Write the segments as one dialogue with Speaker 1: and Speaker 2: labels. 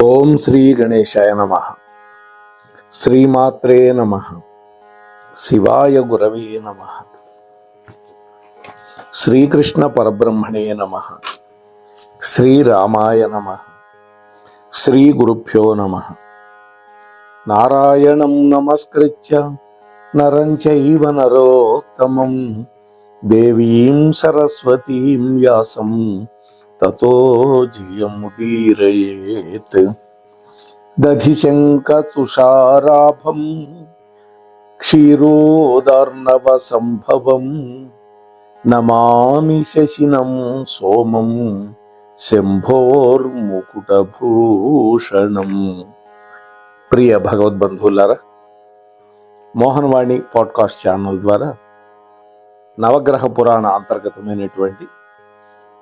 Speaker 1: ఓం శ్రీ గణేశాయ నమః. శ్రీమాత్రే నమః. శివాయ గురవే నమః. శ్రీకృష్ణ పరబ్రహ్మణే నమః. శ్రీరామాయ నమః. శ్రీ గురుభ్యో నమః. నారాయణం నమస్కృత్య నరం చైవ నరోత్తమం దేవీం సరస్వతీం వ్యాసం తతో జయముదీరయేత్. దధిశంక తుషారాభం క్షీరోదార్ణవ సంభవం నమామి శశినం సోమం శంభోర్ముకుటభూషణం. ప్రియ భగవద్బంధువులారా, మోహనవాణి పాడ్కాస్ట్ ఛానల్ ద్వారా నవగ్రహ పురాణ అంతర్గతమైనటువంటి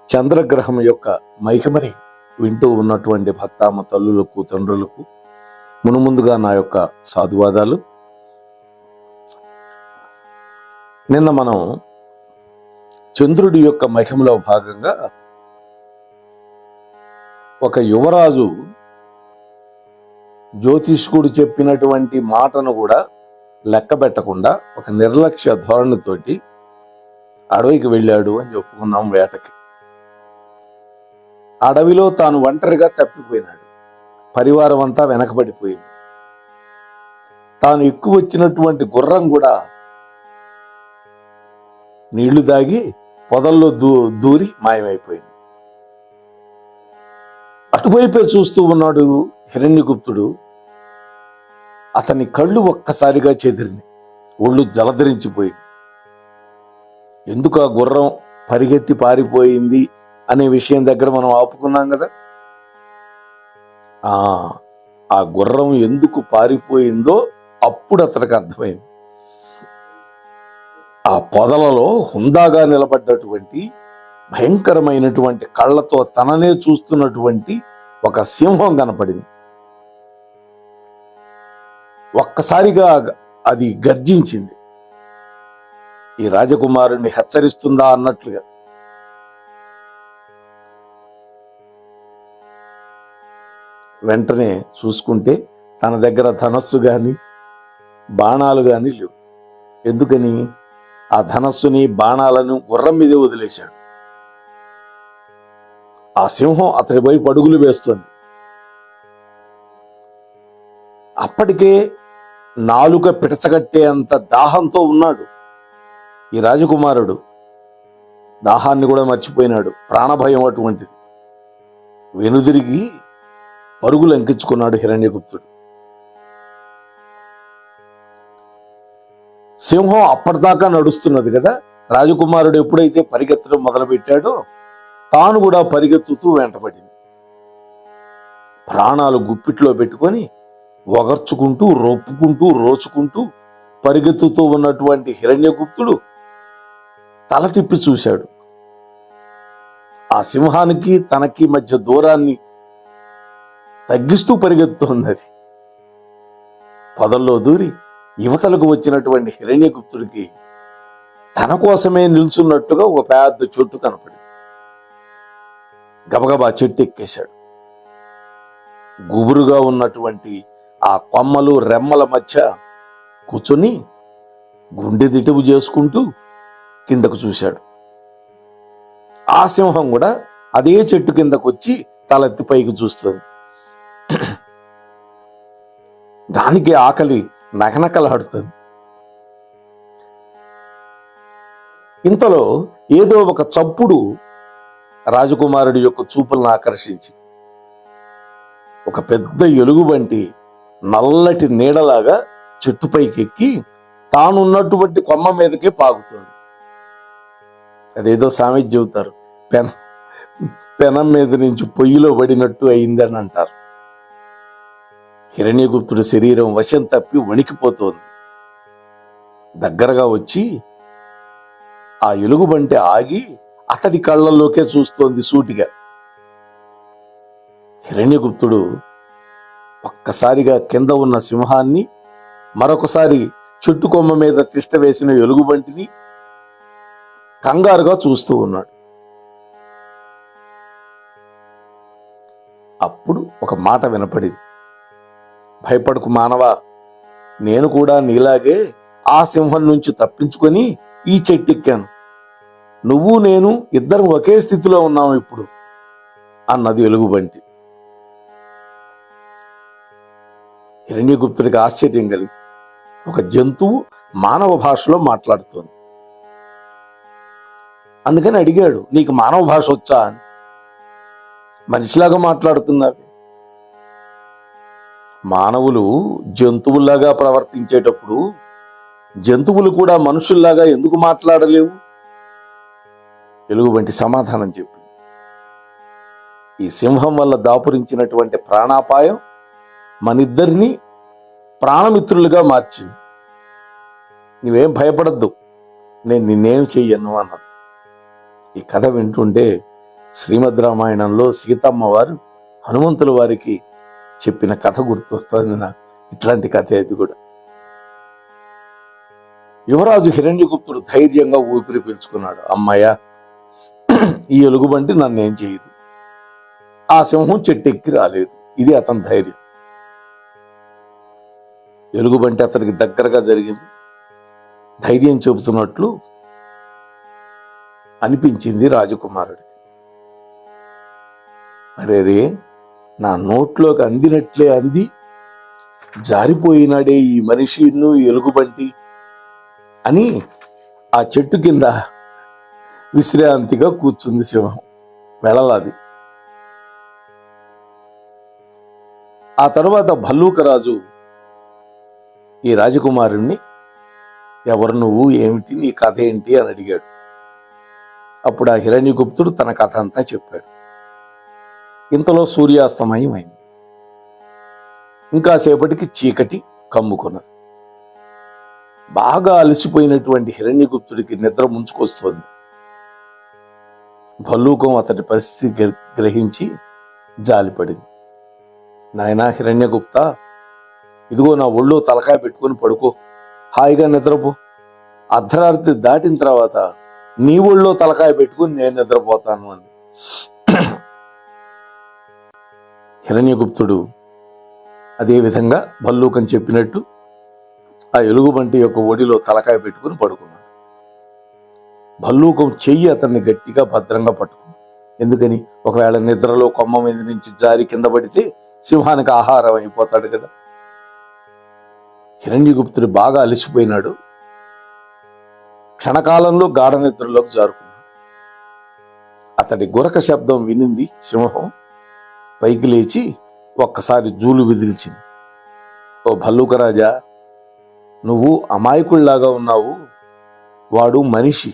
Speaker 1: చంద్రగ్రహం యొక్క మహిమని వింటూ ఉన్నటువంటి భక్తామ తల్లులకు తండ్రులకు మునుముందుగా నా యొక్క సాధువాదాలు. నిన్న మనం చంద్రుడి యొక్క మహిమలో భాగంగా ఒక యువరాజు జ్యోతిష్కుడు చెప్పినటువంటి మాటను కూడా లెక్క పెట్టకుండా ఒక నిర్లక్ష్య ధోరణితోటి అడవికి వెళ్ళాడు అని చెప్పుకున్నాం. వేటకి అడవిలో తాను ఒంటరిగా తప్పిపోయినాడు. పరివారం అంతా వెనకబడిపోయింది. తాను ఎక్కువ వచ్చినటువంటి గుర్రం కూడా నీళ్లు దాగి పొదల్లో దూరి మాయమైపోయింది. అటువైపే చూస్తూ ఉన్నాడు హిరణ్యగుప్తుడు. అతని కళ్ళు ఒక్కసారిగా చెదిరినాయి, ఒళ్ళు జలధరించిపోయింది. ఎందుకు ఆ గుర్రం పరిగెత్తి పారిపోయింది అనే విషయం దగ్గర మనం ఆపుకున్నాం కదా. ఆ గుర్రం ఎందుకు పారిపోయిందో అప్పుడు అతనికి అర్థమైంది. ఆ పొదలలో హుందాగా నిలబడ్డటువంటి భయంకరమైనటువంటి కళ్ళతో తననే చూస్తున్నటువంటి ఒక సింహం కనపడింది. ఒక్కసారిగా అది గర్జించింది. ఈ రాజకుమారుణ్ణి హెచ్చరిస్తుందా అన్నట్లుగా. వెంటనే చూసుకుంటే తన దగ్గర ధనస్సు గాని బాణాలు గాని లేవు. ఎందుకని? ఆ ధనస్సుని బాణాలను గుర్రం మీదే వదిలేశాడు. ఆ సింహం అతడి వైపు అడుగులు వేస్తుంది. అప్పటికే నాలుక పిడచగట్టే అంత దాహంతో ఉన్నాడు ఈ రాజకుమారుడు. దాహాన్ని కూడా మర్చిపోయినాడు. ప్రాణభయం అటువంటిది. వెనుదిరిగి పరుగులు అంకించుకున్నాడు హిరణ్యగుప్తుడు. సింహం అప్పటిదాకా నడుస్తున్నది కదా. రాజకుమారుడు ఎప్పుడైతే పరిగెత్తడం మొదలుపెట్టాడో తాను కూడా పరిగెత్తుతూ వెంటబడింది. ప్రాణాలు గుప్పిట్లో పెట్టుకొని ఒగర్చుకుంటూ రొప్పుకుంటూ రోచుకుంటూ పరిగెత్తుతూ ఉన్నటువంటి హిరణ్యగుప్తుడు తల తిప్పి చూశాడు. ఆ సింహానికి తనకి మధ్య దూరాన్ని తగ్గిస్తూ పరిగెత్తుతుంది అది. పొదల్లో దూరి యువతలకు వచ్చినటువంటి హిరణ్యగుప్తుడికి తన కోసమే నిల్చున్నట్టుగా ఒక పెద్ద చెట్టు కనపడింది. గబగబా చెట్టు ఎక్కేశాడు. గుబురుగా ఉన్నటువంటి ఆ కొమ్మలు రెమ్మల మధ్య కూర్చొని గుండె దిటువు చేసుకుంటూ కిందకు చూశాడు. ఆ సింహం కూడా అదే చెట్టు కిందకు వచ్చి తలెత్తి పైకి చూస్తుంది. దానికి ఆకలి నకనకలాడుతుంది. ఇంతలో ఏదో ఒక చప్పుడు రాజకుమారుడి యొక్క చూపులను ఆకర్షించింది. ఒక పెద్ద ఎలుగుబంటి నల్లటి నీడలాగా చెట్టుపైకి ఎక్కి తానున్నటువంటి కొమ్మ మీదకే పాకుతుంది. అదేదో సామెత చెబుతారు, పెనం మీద నుంచి పొయ్యిలో పడినట్టు అయిందని అంటారు. హిరణ్యగుప్తుడి శరీరం వశం తప్పి వణికిపోతోంది. దగ్గరగా వచ్చి ఆ ఎలుగుబంటి ఆగి అతడి కళ్ళల్లోకే చూస్తోంది సూటిగా. హిరణ్యగుప్తుడు ఒక్కసారిగా కింద ఉన్న సింహాన్ని, మరొకసారి చెట్టు కొమ్మ మీద తిష్ట వేసిన ఎలుగుబంటిని కంగారుగా చూస్తూ ఉన్నాడు. అప్పుడు ఒక మాట వినపడింది. భయపడకు మానవా, నేను కూడా నీలాగే ఆ సింహం నుంచి తప్పించుకొని ఈ చెట్టెక్కాను. నువ్వు నేను ఇద్దరం ఒకే స్థితిలో ఉన్నాము ఇప్పుడు అన్నది ఎలుగుబంటి. హిరణ్యగుప్తుడికి ఆశ్చర్యం కలిగి, ఒక జంతువు మానవ భాషలో మాట్లాడుతోంది. అందుకని అడిగాడు, నీకు మానవ భాష వచ్చా అని. మనిషిలాగా మాట్లాడుతున్నావు. మానవులు జంతువుల్లాగా ప్రవర్తించేటప్పుడు జంతువులు కూడా మనుషుల్లాగా ఎందుకు మాట్లాడలేవు? ఎలుగుబంటి సమాధానం చెప్పింది. ఈ సింహం వల్ల దాపురించినటువంటి ప్రాణాపాయం మనిద్దరినీ ప్రాణమిత్రులుగా మార్చింది. నువ్వేం భయపడద్దు, నేను నిన్నేం చెయ్యను అన్నది. ఈ కథ వింటుంటే శ్రీమద్ రామాయణంలో సీతమ్మ వారు హనుమంతుల వారికి చెప్పిన కథ గుర్తొస్తుంది నాకు. ఇట్లాంటి కథ ఇది కూడా. యువరాజు హిరణ్యగుప్తుడు ధైర్యంగా ఊపిరి పీల్చుకున్నాడు. అమ్మయ్య, ఈ ఎలుగుబంటి నన్నేం చేయదు, ఆ సింహం చెట్టెక్కి రాలేదు. ఇది అతని ధైర్యం. ఎలుగుబంటి అతనికి దగ్గరగా జరిగింది. ధైర్యం చెబుతున్నట్లు అనిపించింది రాజకుమారుడికి. అరేరే, నా నోట్లోకి అందినట్లే అంది జారిపోయినాడే ఈ మనిషి ఎలుగుబంటి అని ఆ చెట్టు కింద విశ్రాంతిగా కూర్చుంది సింహం. వెళ్ళలాది. ఆ తరువాత భల్లూకరాజు ఈ రాజకుమారుణ్ణి, ఎవరు నువ్వు, ఏమిటి నీ కథ ఏంటి అని అడిగాడు. అప్పుడు ఆ హిరణ్యగుప్తుడు తన కథ అంతా చెప్పాడు. ఇంతలో సూర్యాస్తమయం అయింది. ఇంకా సేపటికి చీకటి కమ్ముకున్నది. బాగా అలసిపోయినటువంటి హిరణ్యగుప్తుడికి నిద్ర ముంచుకొస్తోంది. భల్లూకం అతడి పరిస్థితి గ్రహించి జాలిపడింది. నాయనా హిరణ్యగుప్త, ఇదిగో నా ఒళ్ళో తలకాయ పెట్టుకుని పడుకో, హాయిగా నిద్రపో. అర్ధరాత్రి దాటిన తర్వాత నీ ఒళ్ళో తలకాయ పెట్టుకుని నేను నిద్రపోతాను అంది. హిరణ్యగుప్తుడు అదేవిధంగా భల్లూకం చెప్పినట్టు ఆ ఎలుగుబంటి యొక్క ఒడిలో తలకాయ పెట్టుకుని పడుకున్నాడు. భల్లూకం చెయ్యి అతన్ని గట్టిగా భద్రంగా పట్టుకుంది. ఎందుకని? ఒకవేళ నిద్రలో కొమ్మ మీద నుంచి జారి కింద పడితే సింహానికి ఆహారం అయిపోతాడు కదా. హిరణ్యగుప్తుడు బాగా అలసిపోయినాడు. క్షణకాలంలో గాఢ నిద్రలోకి జారుకున్నాడు. అతడి గురక శబ్దం వినింది సింహం. పైకి లేచి ఒక్కసారి జూలు విదిల్చింది. ఓ భల్లూకరాజా, నువ్వు అమాయకుల్లాగా ఉన్నావు. వాడు మనిషి.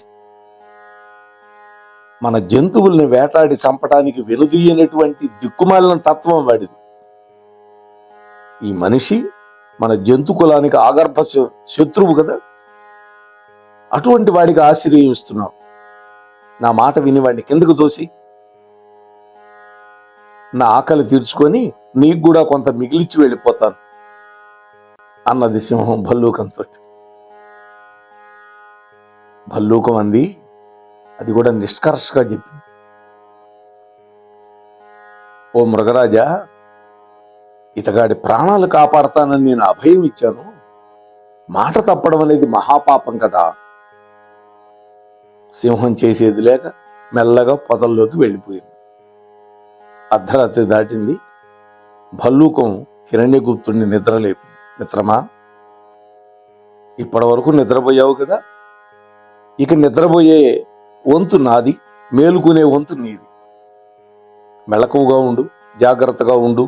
Speaker 1: మన జంతువుల్ని వేటాడి చంపడానికి వెనుదీయనటువంటి దిక్కుమాలిన తత్వం వాడిది. ఈ మనిషి మన జంతు కులానికి ఆగర్భ శత్రువు కదా. అటువంటి వాడికి ఆశ్రయం ఇస్తున్నావు. నా మాట విని వాడిని కిందకు దోసి నా ఆకలి తీర్చుకొని నీకు కూడా కొంత మిగిలిచి వెళ్ళిపోతాను అన్నది సింహం భల్లూకంతో. భల్లూకం అంది, అది కూడా నిష్కర్షగా చెప్పింది. ఓ మృగరాజా, ఇతగాడి ప్రాణాలు కాపాడతానని నేను అభయం ఇచ్చాను. మాట తప్పడం అనేది మహాపాపం కదా. సింహం చేసేది లేక మెల్లగా పొదల్లోకి వెళ్ళిపోయింది. అర్ధరాత్రి దాటింది. భల్లూకం హిరణ్యగుప్తుడిని నిద్రలేపింది. మిత్రమా, ఇప్పటి వరకు నిద్రపోయావు కదా, ఇక నిద్రపోయే వంతు నాది, మేలుకునే వంతు నీది. మెళకువగా ఉండు, జాగ్రత్తగా ఉండు,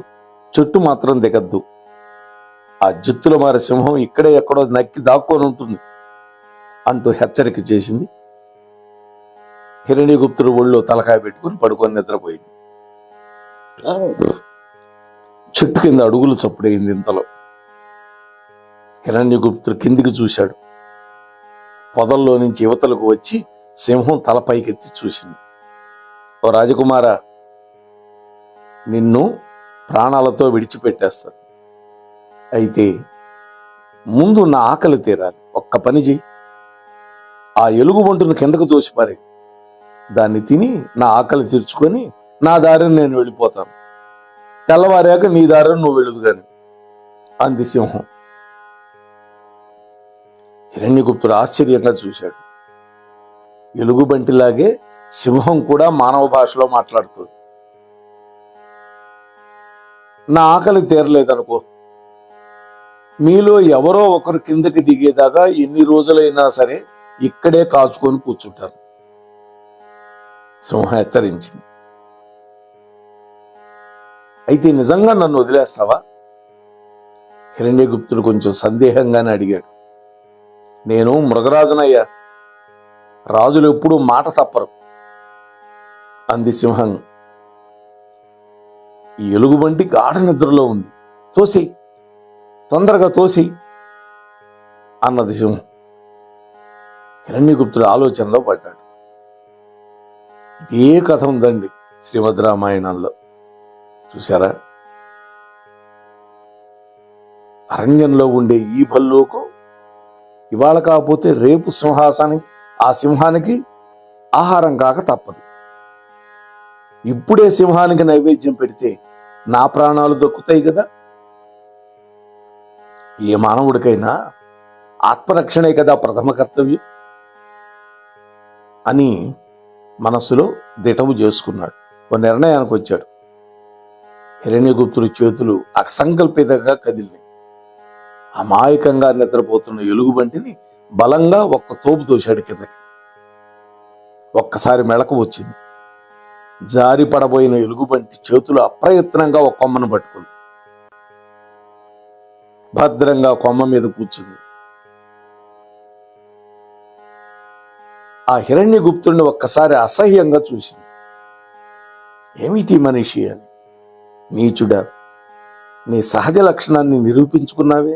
Speaker 1: చెట్టు మాత్రం దిగద్దు. ఆ జిత్తుల మారి సింహం ఇక్కడే ఎక్కడో నక్కి దాక్కొని ఉంటుంది అంటూ హెచ్చరిక చేసింది. హిరణ్యగుప్తుడు ఒళ్ళో తలకాయ పెట్టుకుని పడుకొని నిద్రపోయింది. చెట్టు కింద అడుగులు చప్పుడైంది. ఇంతలో హిరణ్యగుప్తుడు కిందికి చూశాడు. పొదల్లో నుంచి యువతలకు వచ్చి సింహం తల పైకెత్తి చూసింది. ఓ రాజకుమారా, నిన్ను ప్రాణాలతో విడిచిపెట్టేస్తాను. అయితే ముందు నా ఆకలి తీరాలి. ఒక్క పని చెయ్యి, ఆ ఎలుగుబంటును కిందకు తోసిపారే. దాన్ని తిని నా ఆకలి తీర్చుకొని నా దారిని నేను వెళ్ళిపోతాను. తెల్లవారాక నీ దారిని నువ్వు వెళుదు గాని అంది సింహం. హిరణ్యగుప్తుడు ఆశ్చర్యంగా చూశాడు. ఎలుగుబంటిలాగే సింహం కూడా మానవ భాషలో మాట్లాడుతుంది. నా ఆకలి తీరలేదనుకో, మీలో ఎవరో ఒకరు కిందకి దిగేదాకా ఎన్ని రోజులైనా సరే ఇక్కడే కాచుకొని కూర్చుంటారు సింహం హెచ్చరించింది. అయితే నిజంగా నన్ను వదిలేస్తావా? హిరణ్యగుప్తుడు కొంచెం సందేహంగానే అడిగాడు. నేను మృగరాజునయ్యా, రాజులు ఎప్పుడూ మాట తప్పరు అంది సింహం. ఈ ఎలుగుబంటి గాఢ నిద్రలో ఉంది, తోసేయ్, తొందరగా తోసేయ్ అన్నది సింహం. హిరణ్యగుప్తుడు ఆలోచనలో పడ్డాడు. ఇదే కథ ఉందండి శ్రీమద్ రామాయణంలో, చూసారా? అరణ్యంలో ఉండే ఈ భల్లోకం ఇవాళ కాకపోతే రేపు ఆ సింహానికి ఆహారం కాక తప్పదు. ఇప్పుడే సింహానికి నైవేద్యం పెడితే నా ప్రాణాలు దక్కుతాయి కదా. ఏ మానవుడికైనా ఆత్మరక్షణే కదా ప్రథమ కర్తవ్యం అని మనస్సులో దిటవు చేసుకున్నాడు. ఓ నిర్ణయానికి వచ్చాడు. హిరణ్యగుప్తుడి చేతులు అసంకల్పితంగా కదిలినాయి. అమాయకంగా నిద్రపోతున్న ఎలుగుబంటిని బలంగా ఒక్క తోపు తోశాడు కిందకి. ఒక్కసారి మెళకు వచ్చింది. జారి పడబోయిన ఎలుగుబంటి చేతులు అప్రయత్నంగా ఒక కొమ్మను పట్టుకుంది. భద్రంగా కొమ్మ మీద కూర్చుంది. ఆ హిరణ్యగుప్తుడిని ఒక్కసారి అసహ్యంగా చూసింది. ఏమిటి మనిషి అని. నీచుడా, నీ సహజ లక్షణాన్ని నిరూపించుకున్నావే.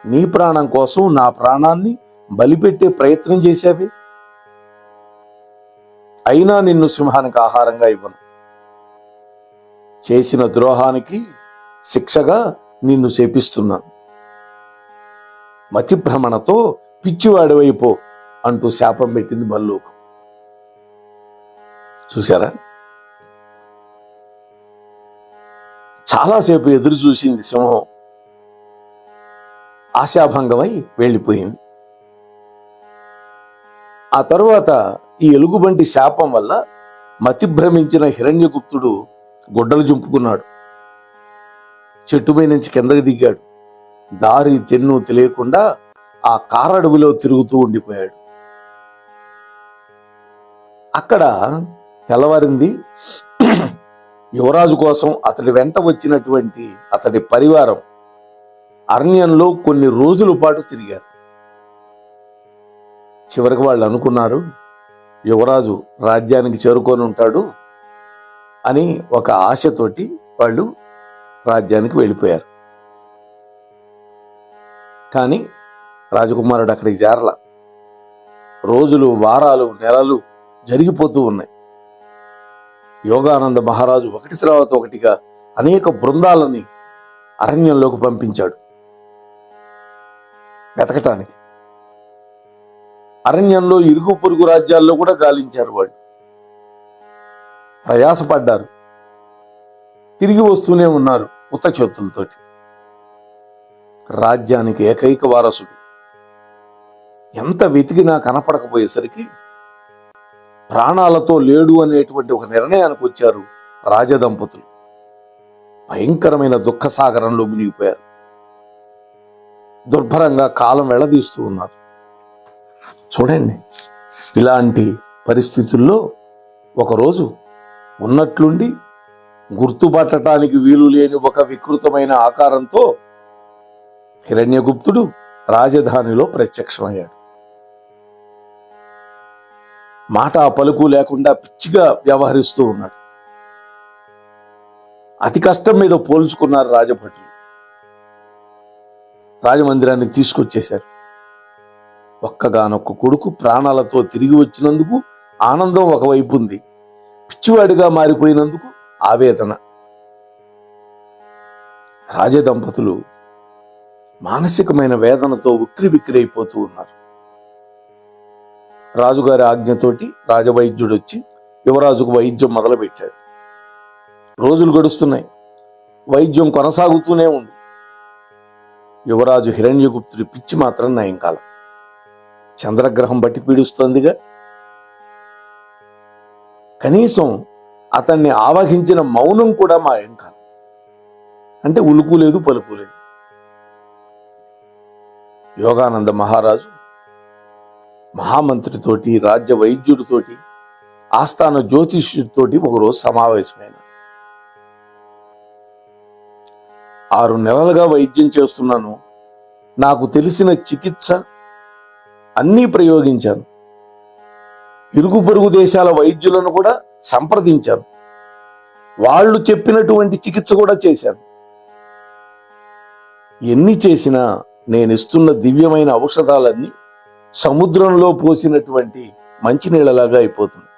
Speaker 1: నీ ప్రాణం కోసం నా ప్రాణాన్ని బలిపెట్టే ప్రయత్నం చేశావే. అయినా నిన్ను సింహానికి ఆహారంగా ఇవ్వను. చేసిన ద్రోహానికి శిక్షగా నిన్ను శపిస్తున్నాను. మతిభ్రమణతో పిచ్చివాడివైపో అంటూ శాపం పెట్టింది భల్లూకం. చూసారా? చాలాసేపు ఎదురు చూసింది సింహం. ఆశాభంగమై వెళ్ళిపోయింది. ఆ తరువాత ఈ ఎలుగుబంటి శాపం వల్ల మతిభ్రమించిన హిరణ్యగుప్తుడు గుడ్డలు చింపుకున్నాడు. చెట్టుపై నుంచి కిందకి దిగాడు. దారి తెన్ను తెలియకుండా ఆ కారడవిలో తిరుగుతూ ఉండిపోయాడు. అక్కడ తెల్లవారింది. యువరాజు కోసం అతడి వెంట వచ్చినటువంటి అతడి పరివారం అరణ్యంలో కొన్ని రోజుల పాటు తిరిగారు. చివరికి వాళ్ళు అనుకున్నారు, యువరాజు రాజ్యానికి చేరుకొని ఉంటాడు అని ఒక ఆశతోటి వాళ్ళు రాజ్యానికి వెళ్ళిపోయారు. కానీ రాజకుమారుడు అక్కడికి చేరల. రోజులు, వారాలు, నెలలు జరిగిపోతూ ఉన్నాయి. యోగానంద మహారాజు ఒకటి తర్వాత ఒకటిగా అనేక బృందాలని అరణ్యంలోకి పంపించాడు వెతకటానికి. అరణ్యంలో ఇరుగు పొరుగు రాజ్యాల్లో కూడా గాలించారు. వాళ్ళు ప్రయాసపడ్డారు. తిరిగి వస్తూనే ఉన్నారు ఉత్త చేతులతోటి. రాజ్యానికి ఏకైక వారసుడు ఎంత వెతికినా కనపడకపోయేసరికి ప్రాణాలతో లేడు అనేటువంటి ఒక నిర్ణయానికి వచ్చారు రాజదంపతులు. భయంకరమైన దుఃఖసాగరంలో మునిగిపోయారు. దుర్భరంగా కాలం వెళ్లదీస్తూ ఉన్నారు. చూడండి, ఇలాంటి పరిస్థితుల్లో ఒకరోజు ఉన్నట్లుండి గుర్తుపట్టడానికి వీలు లేని ఒక వికృతమైన ఆకారంతో హిరణ్యగుప్తుడు రాజధానిలో ప్రత్యక్షమయ్యాడు. మాట పలుకు లేకుండా పిచ్చిగా వ్యవహరిస్తూ ఉన్నాడు. అతి కష్టం మీద పోల్చుకున్నారు రాజభటులు. రాజమందిరానికి తీసుకొచ్చేశారు. ఒక్కగానొక్క కొడుకు ప్రాణాలతో తిరిగి వచ్చినందుకు ఆనందం ఒకవైపు ఉంది, పిచ్చివాడిగా మారిపోయినందుకు ఆవేదన. రాజదంపతులు మానసికమైన వేదనతో ఉక్కిరిబిక్కిరైపోతూ ఉన్నారు. రాజుగారి ఆజ్ఞతోటి రాజవైద్యుడు వచ్చి యువరాజుకు వైద్యం మొదలుపెట్టాడు. రోజులు గడుస్తున్నాయి. వైద్యం కొనసాగుతూనే ఉంది. యువరాజు హిరణ్యగుప్తుడి పిచ్చి మాత్రం నయం కాలం. చంద్రగ్రహం బట్టి పీడిస్తోందిగా. కనీసం అతన్ని ఆవహించిన మౌనం కూడా మాయం కాలం. అంటే ఉలుకు లేదు, పలుకు లేదు. యోగానంద మహారాజు మహామంత్రితోటి, రాజ్య వైద్యుడితోటి, ఆస్థాన జ్యోతిష్యుడితోటి ఒకరోజు సమావేశమైన. 6 నెలలుగా వైద్యం చేస్తున్నాను. నాకు తెలిసిన చికిత్స అన్నీ ప్రయోగించాను. ఇరుగు పొరుగు దేశాల వైద్యులను కూడా సంప్రదించాను. వాళ్ళు చెప్పినటువంటి చికిత్స కూడా చేశాను. ఎన్ని చేసినా నేను ఇస్తున్న దివ్యమైన ఔషధాలన్నీ సముద్రంలో పోసినటువంటి మంచినీళ్ళలాగా అయిపోతుంది.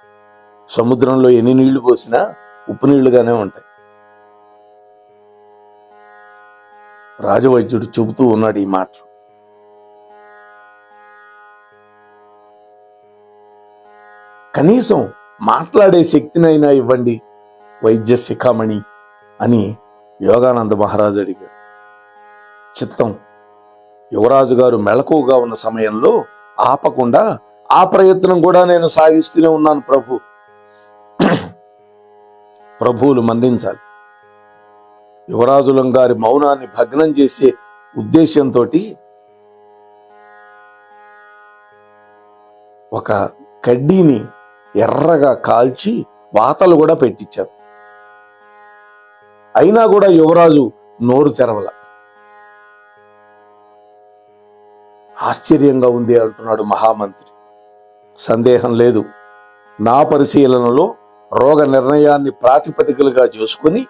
Speaker 1: సముద్రంలో ఎన్ని నీళ్లు పోసినా ఉప్పు నీళ్లుగానే ఉంటాయి. రాజవైద్యుడు చెబుతూ ఉన్నాడు ఈ మాట. కనీసం మాట్లాడే శక్తినైనా ఇవ్వండి వైద్య శిఖామణి అని యోగానంద మహారాజు అడిగాడు. చిత్తం యువరాజు గారు మెళకువగా ఉన్న సమయంలో ఆపకుండా ఆ ప్రయత్నం కూడా నేను సాగిస్తూనే ఉన్నాను ప్రభు. ప్రభువులు మన్నించాలి. యువరాజులం గారి మౌనాన్ని భగ్నం చేసే ఉద్దేశంతో ఒక కడ్డీని ఎర్రగా కాల్చి వాతలు కూడా పెట్టించారు. అయినా కూడా యువరాజు నోరు తెరవల. ఆశ్చర్యంగా ఉంది అంటున్నాడు మహామంత్రి. సందేహం లేదు, నా పరిశీలనలో రోగ నిర్ణయాన్ని ప్రాతిపదికలుగా చేసుకుని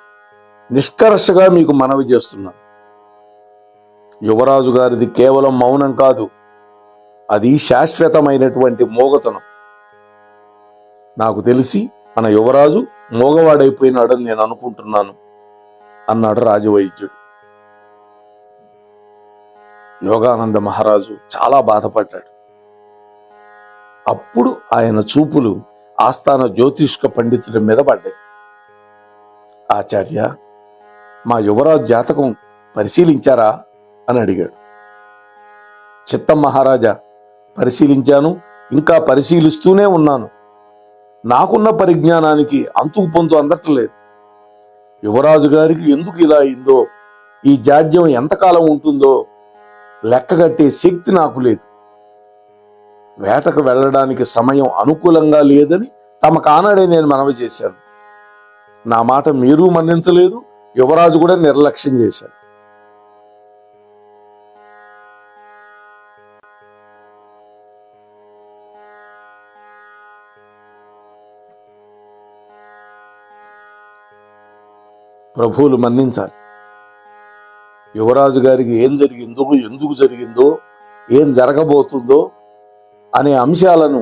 Speaker 1: నిష్కర్షగా మీకు మనవి చేస్తున్నాను. యువరాజు గారిది కేవలం మౌనం కాదు, అది శాశ్వతమైనటువంటి మోగతనం. నాకు తెలిసి మన యువరాజు మోగవాడైపోయినాడని నేను అనుకుంటున్నాను అన్నాడు రాజవైద్యుడు. యోగానంద మహారాజు చాలా బాధపడ్డాడు. అప్పుడు ఆయన చూపులు ఆస్థాన జ్యోతిష్క పండితుల మీద పడ్డాయి. ఆచార్య, మా యువరాజు జాతకం పరిశీలించారా అని అడిగాడు. చిత్తం మహారాజా, పరిశీలించాను, ఇంకా పరిశీలిస్తూనే ఉన్నాను. నాకున్న పరిజ్ఞానానికి అంతుకు పొంతు అందట్లేదు. యువరాజు గారికి ఎందుకు ఇలా అయిందో, ఈ జాడ్యం ఎంతకాలం ఉంటుందో లెక్కగట్టే శక్తి నాకు లేదు. వేటకు వెళ్ళడానికి సమయం అనుకూలంగా లేదని తమకు ఆనాడే నేను మనవి చేశాను. నా మాట మీరు మన్నించలేదు, యువరాజు కూడా నిర్లక్ష్యం చేశాడు. ప్రభువులు మన్నించాలి. యువరాజు గారికి ఏం జరిగిందో, ఎందుకు జరిగిందో, ఏం జరగబోతుందో అనే అంశాలను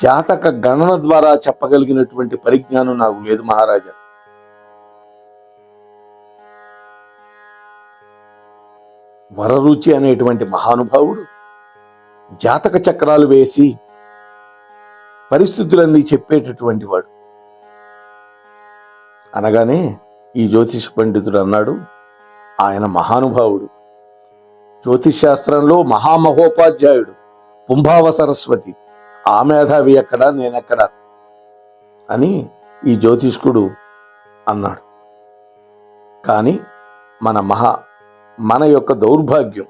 Speaker 1: జాతక గణన ద్వారా చెప్పగలిగినటువంటి పరిజ్ఞానం నాకు లేదు మహారాజా. వరరుచి అనేటువంటి మహానుభావుడు జాతక చక్రాలు వేసి పరిస్థితులన్నీ చెప్పేటటువంటి వాడు. అనగానే ఈ జ్యోతిష పండితుడు అన్నాడు, ఆయన మహానుభావుడు, జ్యోతిష్ శాస్త్రంలో మహామహోపాధ్యాయుడు, పుంభావ సరస్వతి, ఆ మేధావి ఎక్కడా, నేనెక్కడా అని ఈ జ్యోతిష్కుడు అన్నాడు. కానీ మన యొక్క దౌర్భాగ్యం,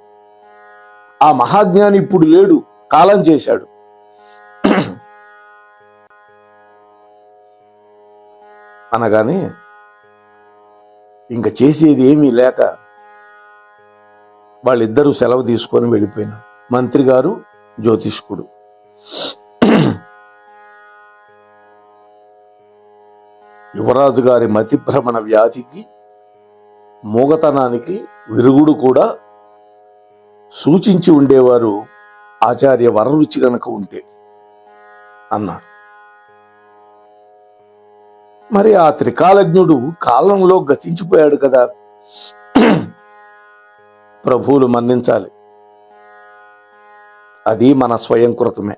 Speaker 1: ఆ మహాజ్ఞాని ఇప్పుడు లేడు, కాలం చేశాడు. అనగానే ఇంక చేసేది ఏమీ లేక వాళ్ళిద్దరూ సెలవు తీసుకొని వెళ్ళిపోయినారు, మంత్రి గారు, జ్యోతిష్కుడు. యువరాజు గారి మతిభ్రమణ వ్యాధికి, మూగతనానికి విరుగుడు కూడా సూచించి ఉండేవారు ఆచార్య వరరుచి గనక ఉంటే అన్నాడు. మరి ఆ త్రికాలజ్ఞుడు కాలంలో గతించిపోయాడు కదా. ప్రభువులు మన్నించాలి, అది మన స్వయంకృతమే.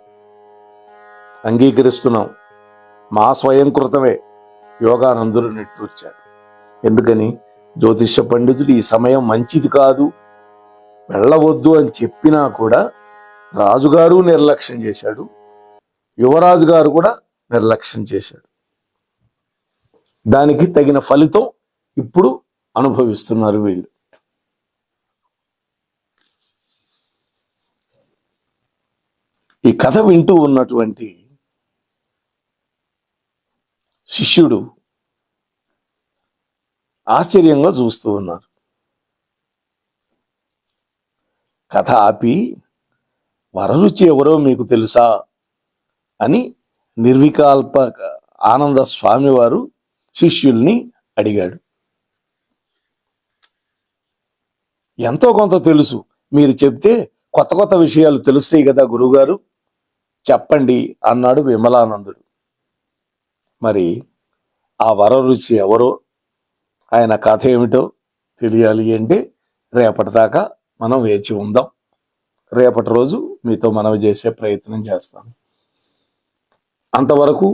Speaker 1: అంగీకరిస్తున్నాం, మా స్వయంకృతమే. యోగానందుడు నిట్టూర్చాడు. ఎందుకని? జ్యోతిష పండితుడు ఈ సమయం మంచిది కాదు, వెళ్ళవద్దు అని చెప్పినా కూడా రాజుగారు నిర్లక్ష్యం చేశాడు, యువరాజు గారు కూడా నిర్లక్ష్యం చేశాడు. దానికి తగిన ఫలితం ఇప్పుడు అనుభవిస్తున్నారు వీళ్ళు. ఈ కథ వింటూ ఉన్నటువంటి శిష్యుడు ఆశ్చర్యంగా చూస్తూ ఉన్నారు. కథ ఆపి, వరరుచి ఎవరో మీకు తెలుసా అని నిర్వికల్ప ఆనంద స్వామి వారు శిష్యుల్ని అడిగాడు. ఎంతో కొంత తెలుసు, మీరు చెప్తే కొత్త కొత్త విషయాలు తెలుస్తాయి కదా గురువుగారు, చెప్పండి అన్నాడు విమలానందుడు. మరి ఆ వరరుచి ఎవరో, ఆయన కథ ఏమిటో తెలియాలి అంటే రేపటిదాకా మనం వేచి ఉందాం. రేపటి రోజు మీతో మనవి చేసే ప్రయత్నం చేస్తాను. అంతవరకు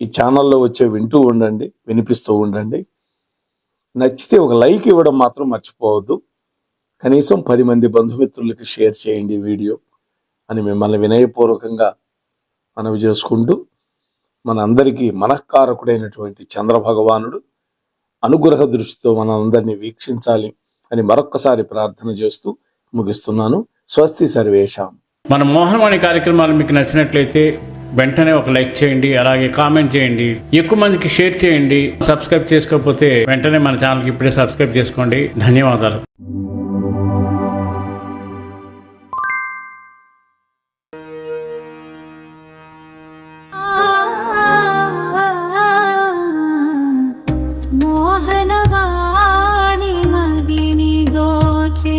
Speaker 1: ఈ ఛానల్లో వచ్చే వింటూ ఉండండి, వినిపిస్తూ ఉండండి. నచ్చితే ఒక లైక్ ఇవ్వడం మాత్రం మర్చిపోవద్దు. కనీసం 10 మంది బంధుమిత్రులకి షేర్ చేయండి వీడియో అని మిమ్మల్ని వినయపూర్వకంగా మనవి చేసుకుంటూ, మనందరికీ మనఃకారకుడైనటువంటి చంద్రభగవానుడు అనుగ్రహ దృష్టితో మనందరినీ వీక్షించాలి అని మరొక్కసారి ప్రార్థన చేస్తూ ముగిస్తున్నాను. స్వస్తి సర్వేషాం.
Speaker 2: మన మోహనవాణి కార్యక్రమాలు మీకు నచ్చినట్లయితే వెంటనే ఒక లైక్ చేయండి, అలాగే కామెంట్ చేయండి, ఎక్కువ మందికి షేర్ చేయండి. సబ్స్క్రైబ్ చేసుకోకపోతే వెంటనే మన ఛానల్కి ఇప్పుడే సబ్స్క్రైబ్ చేసుకోండి. ధన్యవాదాలు.
Speaker 3: మోహనవాణి మదిని దోచే